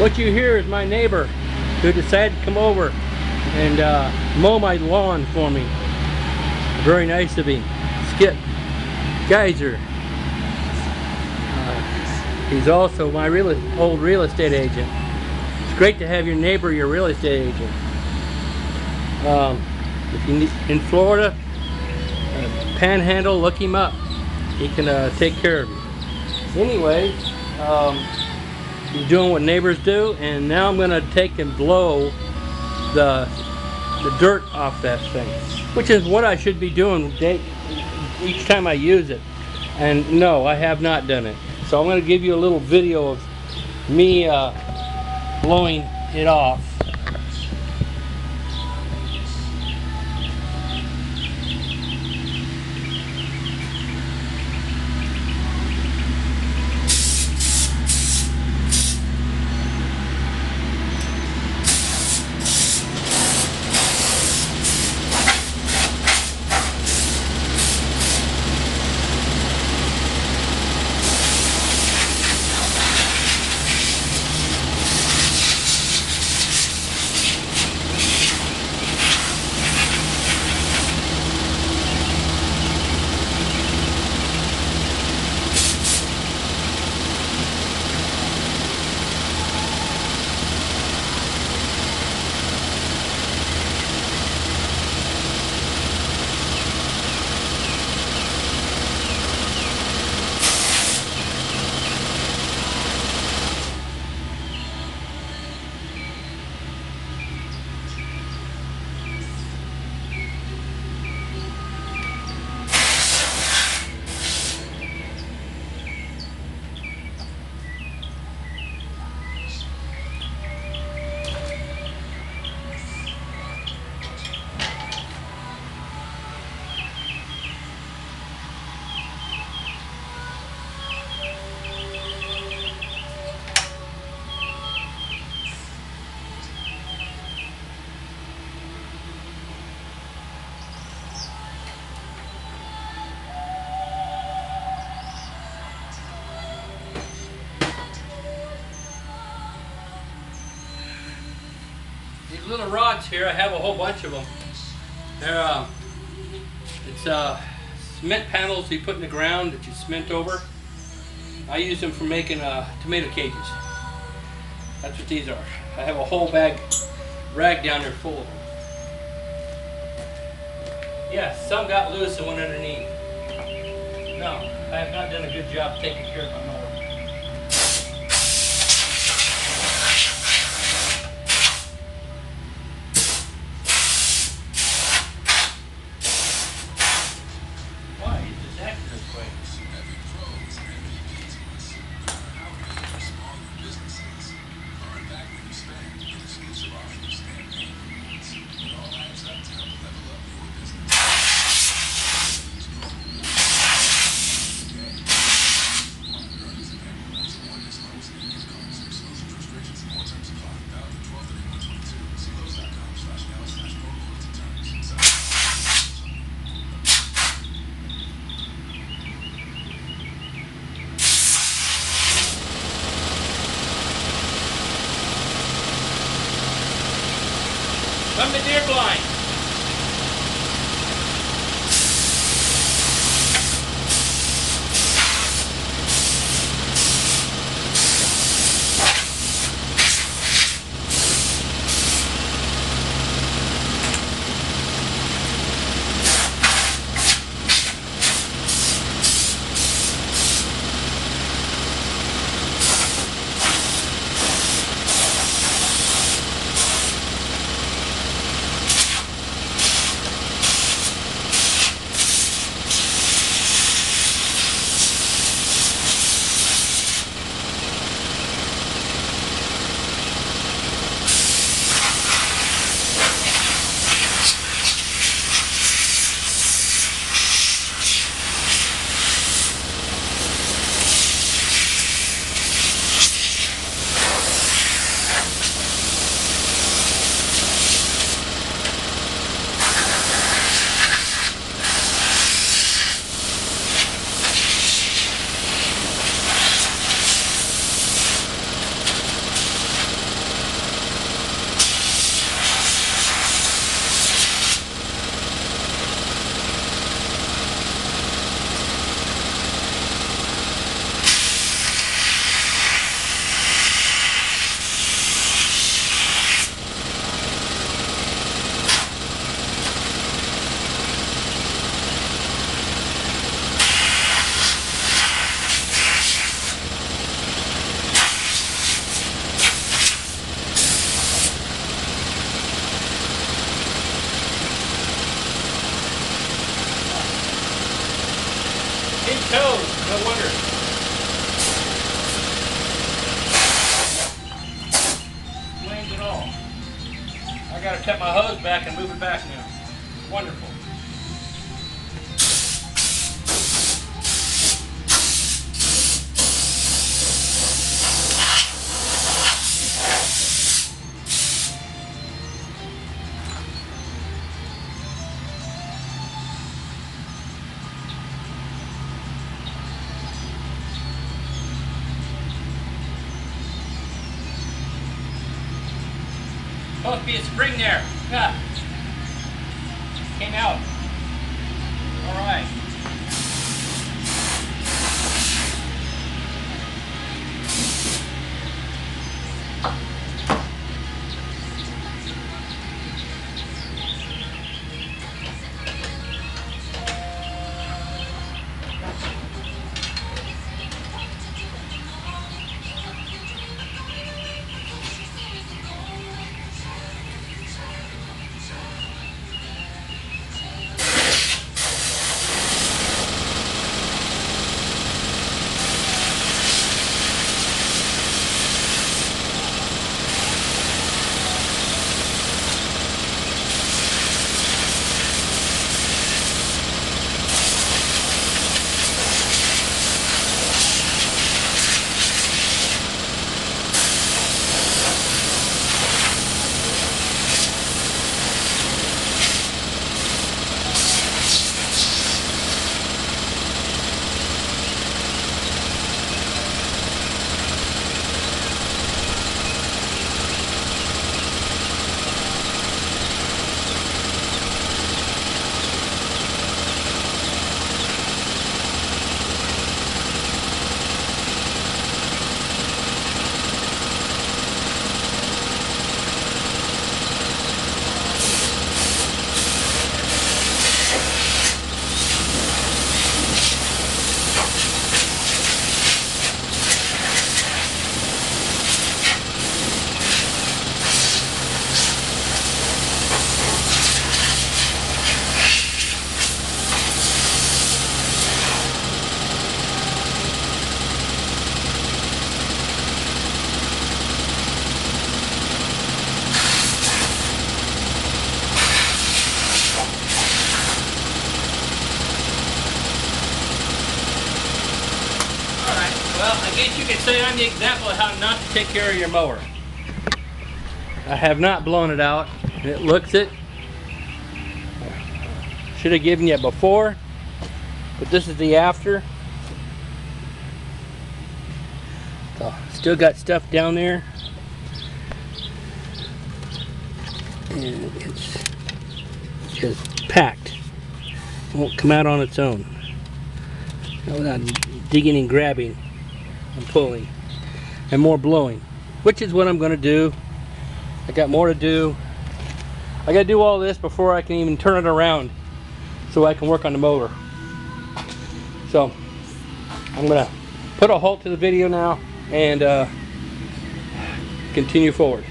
What you hear is my neighbor who decided to come over and mow my lawn for me. Very nice of him. Skip Geyser. He's also my old real estate agent. It's great to have your neighbor your real estate agent. If you need, in Florida, Panhandle, look him up. He can take care of you. Anyway, I'm doing what neighbors do, and now I'm going to take and blow the dirt off that thing, which is what I should be doing each time I use it. And no, I have not done it. So I'm going to give you a little video of me blowing it off. These little rods here, I have a whole bunch of them. They're it's cement panels you put in the ground that you cement over. I use them for making tomato cages. That's what these are. I have a whole rag down there full of them. Yeah, some got loose and went underneath. No, I have not done a good job taking care of my mower. From the deer blind. I gotta cut my hose back and move it back now. Wonderful. Supposed to be a spring there. Yeah. Came out. All right. Well, I guess you could say I'm the example of how not to take care of your mower. I have not blown it out. It looks it. Should have given you before, but this is the after. So, still got stuff down there. And it's just packed. Won't come out on its own. Without digging and grabbing and pulling and more blowing, which is what I'm going to do. I got more to do. I got to do all this before I can even turn it around so I can work on the motor. So I'm going to put a halt to the video now and continue forward.